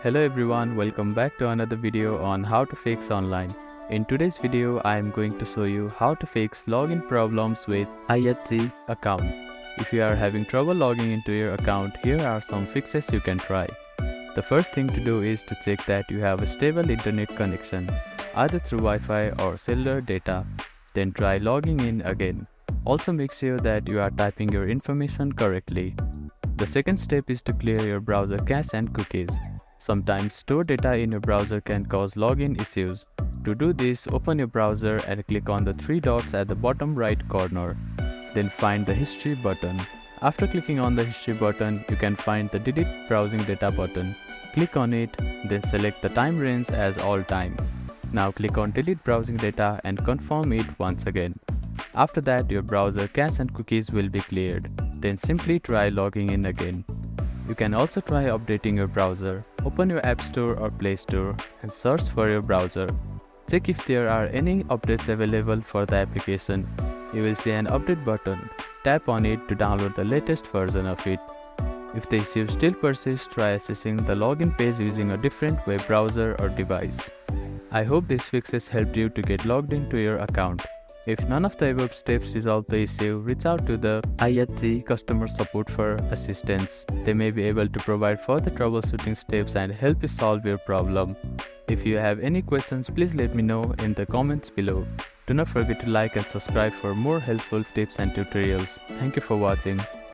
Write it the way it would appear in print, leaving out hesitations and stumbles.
Hello everyone, welcome back to another video on how to fix online. In today's video, I am going to show you how to fix login problems with IGH account. If you are having trouble logging into your account, here are some fixes you can try. The first thing to do is to check that you have a stable internet connection, either through Wi-Fi or cellular data. Then try logging in again. Also make sure that you are typing your information correctly. The second step is to clear your browser cache and cookies. Sometimes stored data in your browser can cause login issues. To do this, open your browser and click on the three dots at the bottom right corner. Then find the History button. After clicking on the History button, you can find the Delete Browsing Data button. Click on it, then select the time range as all time. Now click on Delete Browsing Data and confirm it once again. After that, your browser cache and cookies will be cleared. Then simply try logging in again. You can also try updating your browser. Open your App Store or Play Store and search for your browser. Check if there are any updates available for the application. You will see an update button. Tap on it to download the latest version of it. If the issue still persists, try accessing the login page using a different web browser or device. I hope these fixes helped you to get logged into your account. If none of the above steps resolve the issue, reach out to the IGH customer support for assistance. They may be able to provide further troubleshooting steps and help you solve your problem. If you have any questions, please let me know in the comments below. Do not forget to like and subscribe for more helpful tips and tutorials. Thank you for watching.